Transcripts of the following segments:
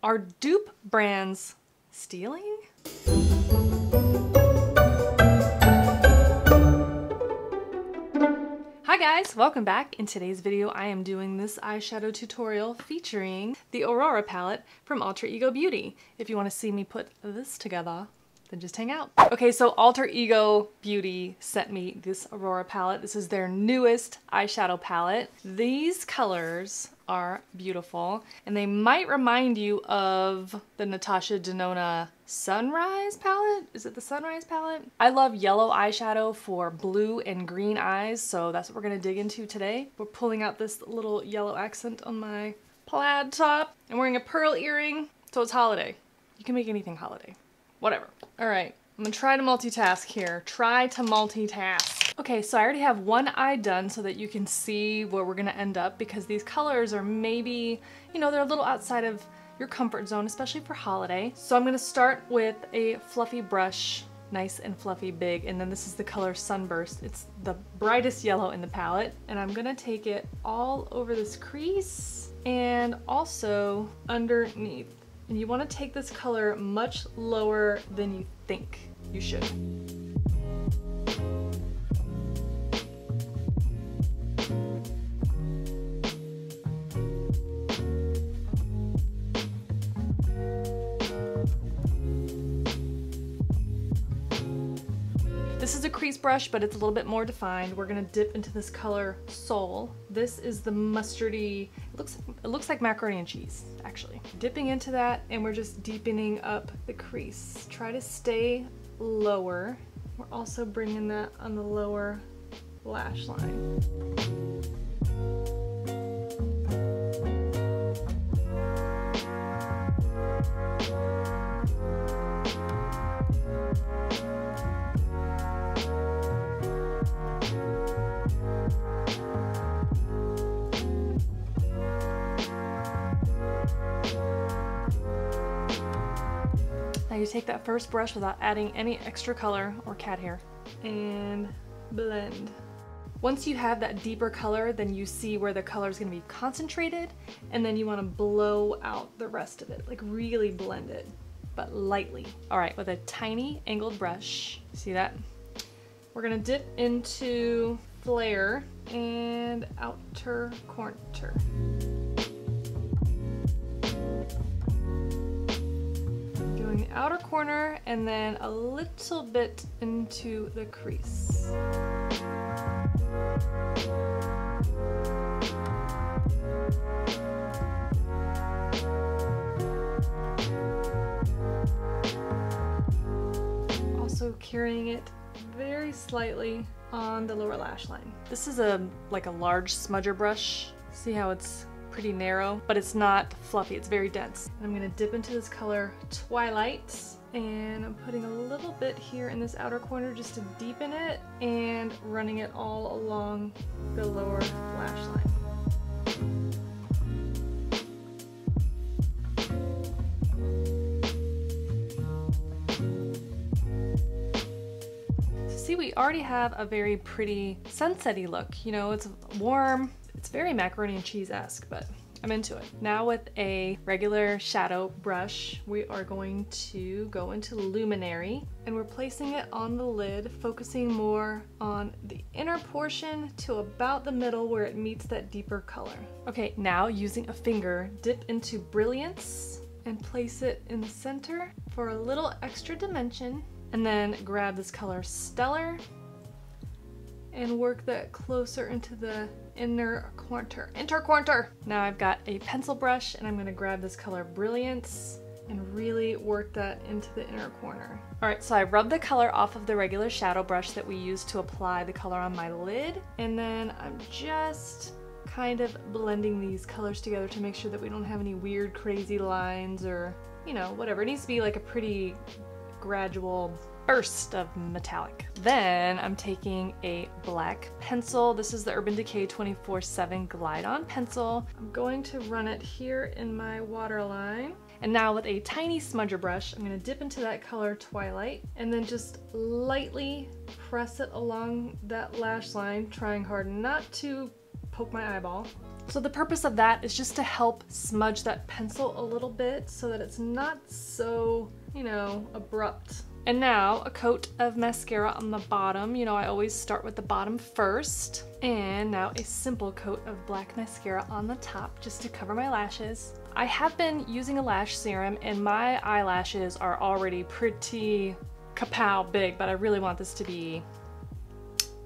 Are dupe brands stealing? Hi guys, welcome back. In today's video I am doing this eyeshadow tutorial featuring the Aurora palette from Alter Ego Beauty. If you want to see me put this together, then just hang out. Okay, so Alter Ego Beauty sent me this Aurora palette. This is their newest eyeshadow palette. These colors are beautiful, and they might remind you of the Natasha Denona Sunrise palette. Is it the Sunrise palette? I love yellow eyeshadow for blue and green eyes, so that's what we're gonna dig into today. We're pulling out this little yellow accent on my plaid top. I'm wearing a pearl earring, so it's holiday. You can make anything holiday. Whatever. All right, I'm gonna try to multitask here. Okay, so I already have one eye done so that you can see where we're gonna end up, because these colors are maybe, you know, they're a little outside of your comfort zone, especially for holiday. So I'm gonna start with a fluffy brush, nice and fluffy big, and then this is the color Sunburst. It's the brightest yellow in the palette, and I'm gonna take it all over this crease and also underneath. And you want to take this color much lower than you think you should. This is a crease brush, but it's a little bit more defined. We're gonna dip into this color Soul. This is the mustardy, it looks like macaroni and cheese, actually. Dipping into that, and we're just deepening up the crease. Try to stay lower. We're also bringing that on the lower lash line. Now you take that first brush without adding any extra color or cat hair and blend. Once you have that deeper color, then you see where the color is going to be concentrated, and then you want to blow out the rest of it, like really blend it, but lightly. All right, with a tiny angled brush, see that? We're going to dip into Flare and Outer Corner. Doing the outer corner and then a little bit into the crease. Also carrying it very slightly on the lower lash line. This is like a large smudger brush. See how it's pretty narrow, but it's not fluffy, it's very dense. And I'm gonna dip into this color Twilight, and I'm putting a little bit here in this outer corner just to deepen it, and running it all along the lower lash line. So see, we already have a very pretty sunset-y look. You know, it's warm, it's very macaroni and cheese-esque, but I'm into it. Now with a regular shadow brush, we are going to go into Luminary, and we're placing it on the lid, focusing more on the inner portion to about the middle where it meets that deeper color. Okay, now using a finger, dip into Brilliance and place it in the center for a little extra dimension, and then grab this color Stellar and work that closer into the inner corner. Now I've got a pencil brush, and I'm gonna grab this color Brilliance and really work that into the inner corner. All right, so I rubbed the color off of the regular shadow brush that we used to apply the color on my lid, and then I'm just kind of blending these colors together to make sure that we don't have any weird crazy lines or, you know, whatever. It needs to be like a pretty gradual burst of metallic. Then I'm taking a black pencil. This is the Urban Decay 24/7 Glide On pencil. I'm going to run it here in my waterline. And now with a tiny smudger brush, I'm going to dip into that color Twilight and then just lightly press it along that lash line, trying hard not to poke my eyeball. So the purpose of that is just to help smudge that pencil a little bit so that it's not so, you know, abrupt. And now a coat of mascara on the bottom. You know, I always start with the bottom first. And now a simple coat of black mascara on the top just to cover my lashes. I have been using a lash serum and my eyelashes are already pretty kapow big, but I really want this to be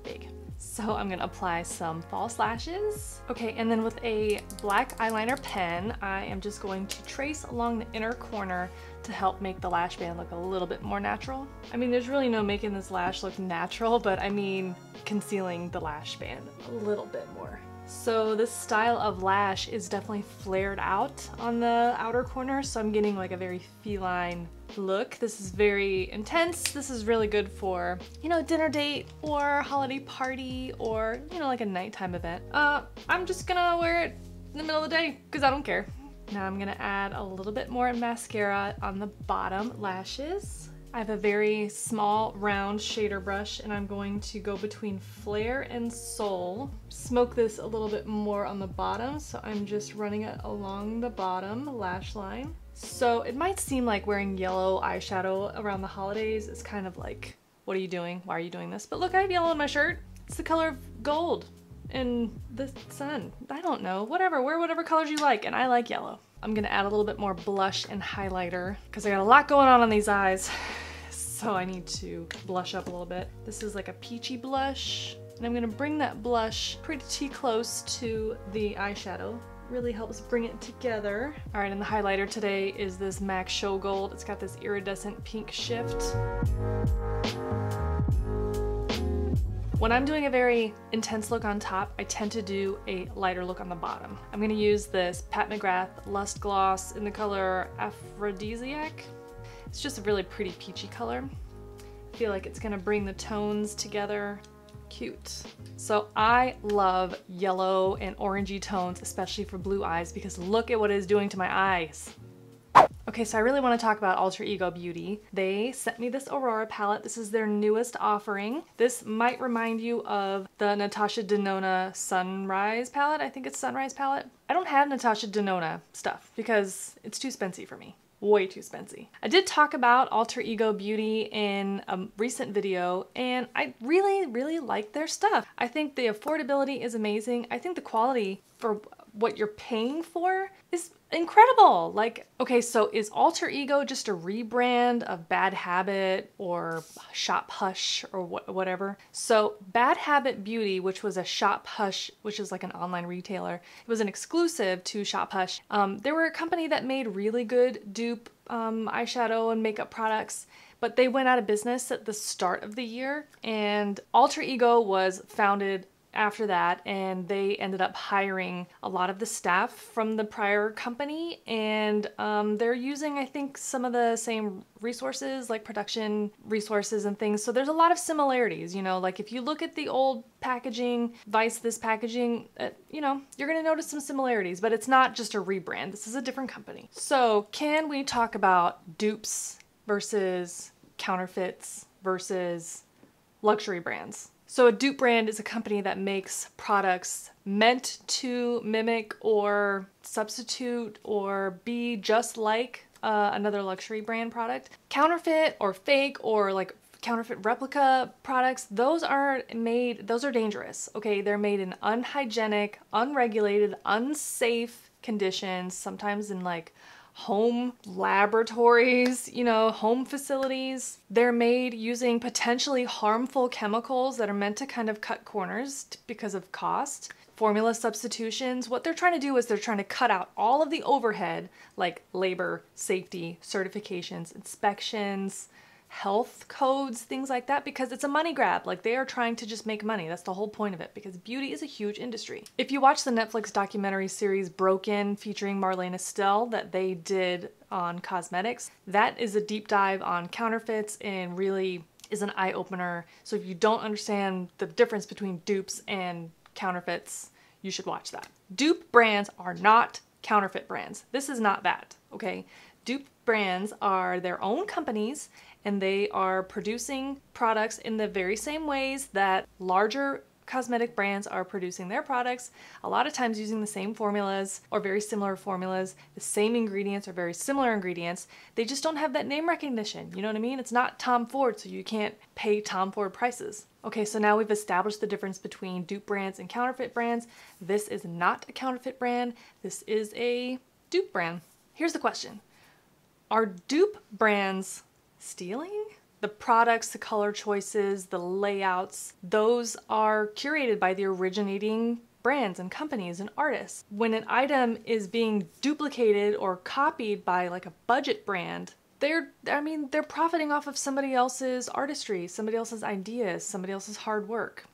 big. So I'm gonna apply some false lashes. Okay, and then with a black eyeliner pen, I am just going to trace along the inner corner to help make the lash band look a little bit more natural. I mean, there's really no making this lash look natural, but I mean concealing the lash band a little bit more. So this style of lash is definitely flared out on the outer corner, so I'm getting like a very feline look. This is very intense. This is really good for, you know, dinner date or holiday party or, you know, like a nighttime event. I'm just gonna wear it in the middle of the day because I don't care. Now I'm gonna add a little bit more mascara on the bottom lashes. I have a very small round shader brush and I'm going to go between Flare and Soul. Smoke this a little bit more on the bottom, so I'm just running it along the bottom lash line. So it might seem like wearing yellow eyeshadow around the holidays is kind of like, what are you doing? Why are you doing this? But look, I have yellow in my shirt. It's the color of gold in the sun. I don't know, whatever, wear whatever colors you like, and I like yellow. I'm gonna add a little bit more blush and highlighter because I got a lot going on these eyes. So I need to blush up a little bit. This is like a peachy blush, and I'm gonna bring that blush pretty close to the eyeshadow. Really helps bring it together. All right, and the highlighter today is this MAC Show Gold. It's got this iridescent pink shift. When I'm doing a very intense look on top, I tend to do a lighter look on the bottom. I'm gonna use this Pat McGrath Lust Gloss in the color Aphrodisiac. It's just a really pretty peachy color. I feel like it's gonna bring the tones together. Cute. So I love yellow and orangey tones, especially for blue eyes, because look at what it is doing to my eyes. Okay, so I really want to talk about Alter Ego Beauty. They sent me this Aurora palette. This is their newest offering. This might remind you of the Natasha Denona Sunrise palette. I think it's Sunrise palette. I don't have Natasha Denona stuff because it's too spency for me. Way too spency. I did talk about Alter Ego Beauty in a recent video and I really like their stuff. I think the affordability is amazing. I think the quality for what you're paying for is incredible. Like, okay, so is Alter Ego just a rebrand of Bad Habit or Shop Hush or whatever? So Bad Habit Beauty, which was a Shop Hush, which is like an online retailer, it was an exclusive to Shop Hush. They were a company that made really good dupe eyeshadow and makeup products, but they went out of business at the start of the year, and Alter Ego was founded after that, and they ended up hiring a lot of the staff from the prior company, and they're using, I think, some of the same resources, like production resources and things. So there's a lot of similarities, you know, like if you look at the old packaging, this packaging, you know, you're gonna notice some similarities, but it's not just a rebrand. This is a different company. So can we talk about dupes versus counterfeits versus luxury brands? So a dupe brand is a company that makes products meant to mimic or substitute or be just like another luxury brand product. Counterfeit or fake or like counterfeit replica products, those are dangerous, okay? They're made in unhygienic, unregulated, unsafe conditions, sometimes in like home laboratories, you know, home facilities. They're made using potentially harmful chemicals that are meant to kind of cut corners because of cost. Formula substitutions, what they're trying to do is they're trying to cut out all of the overhead, like labor, safety, certifications, inspections, health codes, things like that, because it's a money grab. Like, they are trying to just make money. That's the whole point of it, because beauty is a huge industry. If you watch the Netflix documentary series Broken featuring Marlene Estelle that they did on cosmetics, that is a deep dive on counterfeits and really is an eye-opener. So if you don't understand the difference between dupes and counterfeits, you should watch that. Dupe brands are not counterfeit brands. This is not that, okay? Dupe brands are their own companies, and they are producing products in the very same ways that larger cosmetic brands are producing their products, a lot of times using the same formulas or very similar formulas, the same ingredients or very similar ingredients. They just don't have that name recognition. You know what I mean? It's not Tom Ford, so you can't pay Tom Ford prices. Okay, so now we've established the difference between dupe brands and counterfeit brands. This is not a counterfeit brand. This is a dupe brand. Here's the question. Are dupe brands stealing? The products, the color choices, the layouts, those are curated by the originating brands and companies and artists. When an item is being duplicated or copied by like a budget brand, they're profiting off of somebody else's artistry, somebody else's ideas, somebody else's hard work.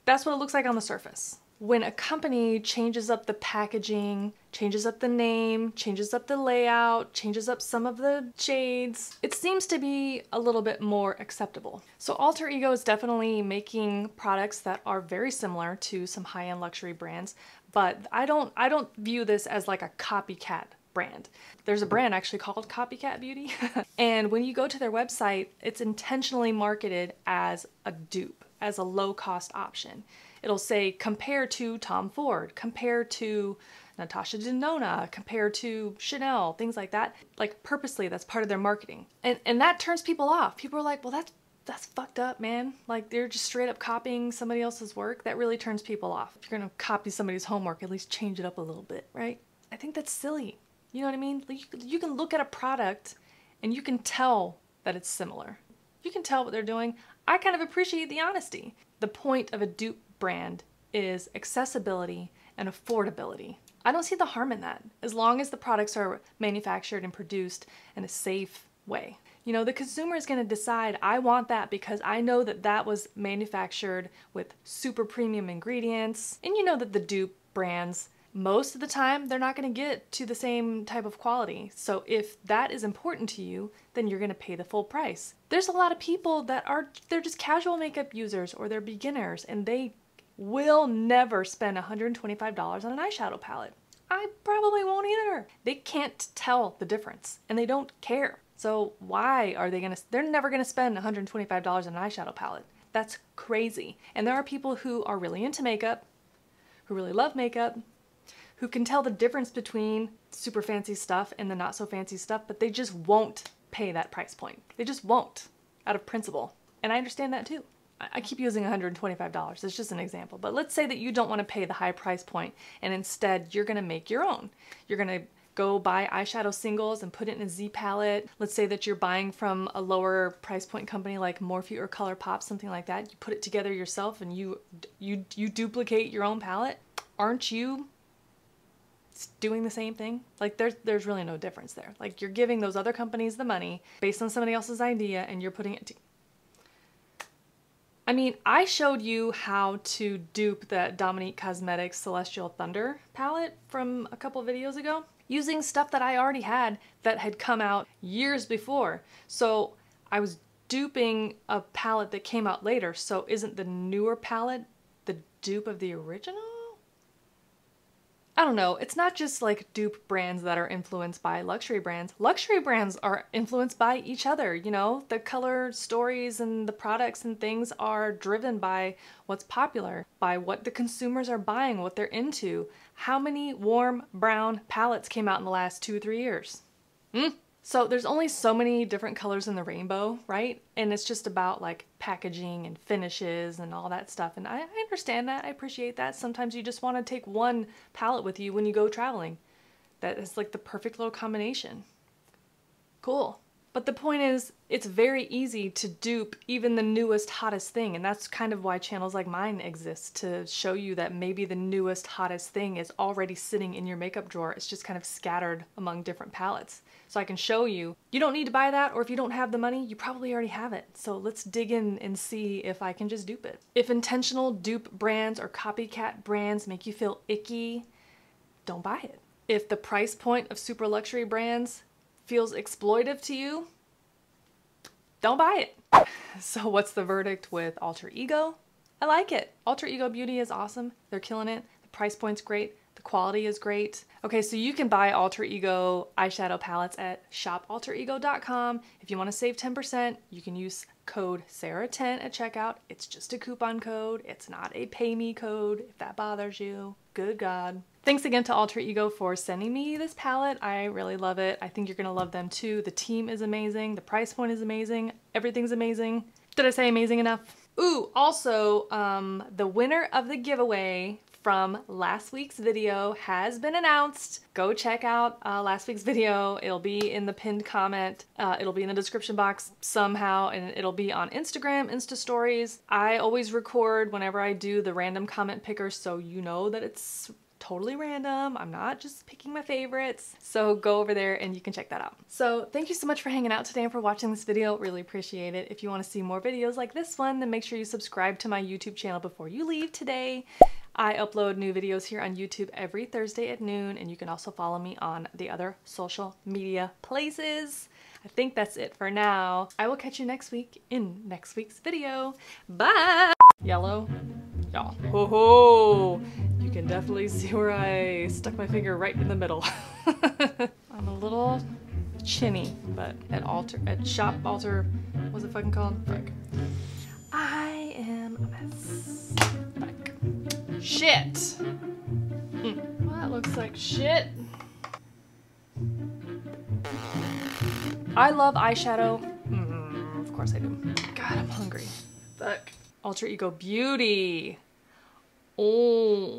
That's what it looks like on the surface. When a company changes up the packaging, changes up the name, changes up the layout, changes up some of the shades, it seems to be a little bit more acceptable. So Alter Ego is definitely making products that are very similar to some high-end luxury brands, but I don't view this as like a copycat brand. There's a brand actually called Copycat Beauty, and when you go to their website, it's intentionally marketed as a dupe, as a low-cost option. It'll say compare to Tom Ford, compare to Natasha Denona, compare to Chanel, things like that. Like purposely, that's part of their marketing. And that turns people off. People are like, well, that's fucked up, man. Like they're just straight up copying somebody else's work. That really turns people off. If you're gonna copy somebody's homework, at least change it up a little bit, right? I think that's silly. You know what I mean? You can look at a product and you can tell that it's similar. You can tell what they're doing. I kind of appreciate the honesty. The point of a dupe brand is accessibility and affordability. I don't see the harm in that, as long as the products are manufactured and produced in a safe way. You know, the consumer is going to decide, I want that because I know that that was manufactured with super premium ingredients. And you know that the dupe brands, most of the time, they're not going to get to the same type of quality. So if that is important to you, then you're going to pay the full price. There's a lot of people that they're just casual makeup users or they're beginners and they will never spend $125 on an eyeshadow palette. I probably won't either. They can't tell the difference and they don't care. So why are they they're never gonna spend $125 on an eyeshadow palette. That's crazy. And there are people who are really into makeup, who really love makeup, who can tell the difference between super fancy stuff and the not so fancy stuff, but they just won't pay that price point. They just won't, out of principle. And I understand that too. I keep using $125, it's just an example, but let's say that you don't want to pay the high price point and instead you're gonna make your own. You're gonna go buy eyeshadow singles and put it in a Z palette. Let's say that you're buying from a lower price point company like Morphe or ColourPop, something like that. You put it together yourself and you duplicate your own palette. Aren't you doing the same thing? Like there's really no difference there. Like you're giving those other companies the money based on somebody else's idea and you're putting it I mean, I showed you how to dupe that Dominique Cosmetics Celestial Thunder palette from a couple videos ago using stuff that I already had that had come out years before. So I was duping a palette that came out later. So isn't the newer palette the dupe of the original? I don't know. It's not just like dupe brands that are influenced by luxury brands. Luxury brands are influenced by each other, you know? The color stories and the products and things are driven by what's popular, by what the consumers are buying, what they're into. How many warm brown palettes came out in the last 2 or 3 years? So there's only so many different colors in the rainbow, right? And it's just about like packaging and finishes and all that stuff. And I understand that, I appreciate that. Sometimes you just want to take one palette with you when you go traveling. That is like the perfect little combination. Cool. But the point is, it's very easy to dupe even the newest, hottest thing. And that's kind of why channels like mine exist, to show you that maybe the newest, hottest thing is already sitting in your makeup drawer. It's just kind of scattered among different palettes. So I can show you, you don't need to buy that, or if you don't have the money, you probably already have it. So let's dig in and see if I can just dupe it. If intentional dupe brands or copycat brands make you feel icky, don't buy it. If the price point of super luxury brands feels exploitive to you, don't buy it. So what's the verdict with Alter Ego? I like it. Alter Ego Beauty is awesome. They're killing it. The price point's great. The quality is great. Okay, so you can buy Alter Ego eyeshadow palettes at shopalterego.com. If you want to save 10%, you can use code Sarah10 at checkout. It's just a coupon code. It's not a pay me code, if that bothers you. Good God. Thanks again to Alter Ego for sending me this palette. I really love it. I think you're gonna love them too. The team is amazing. The price point is amazing. Everything's amazing. Did I say amazing enough? Ooh, also, the winner of the giveaway from last week's video has been announced. Go check out last week's video. It'll be in the pinned comment. It'll be in the description box somehow, and it'll be on Instagram, Insta Stories. I always record whenever I do the random comment picker, so you know that it's totally random. I'm not just picking my favorites. So go over there and you can check that out. So thank you so much for hanging out today and for watching this video. Really appreciate it. If you want to see more videos like this one, then make sure you subscribe to my YouTube channel before you leave today. I upload new videos here on YouTube every Thursday at noon, and you can also follow me on the other social media places. I think that's it for now. I will catch you next week in next week's video. Bye! Yellow. Y'all. Ho ho! You can definitely see where I stuck my finger right in the middle. I'm a little chinny, but at shop alter, what's it fucking called? Frick. I am a mess. Frick. Shit! Well, that looks like shit. I love eyeshadow. Of course I do. God, I'm hungry. Fuck. Alter Ego Beauty. Oh.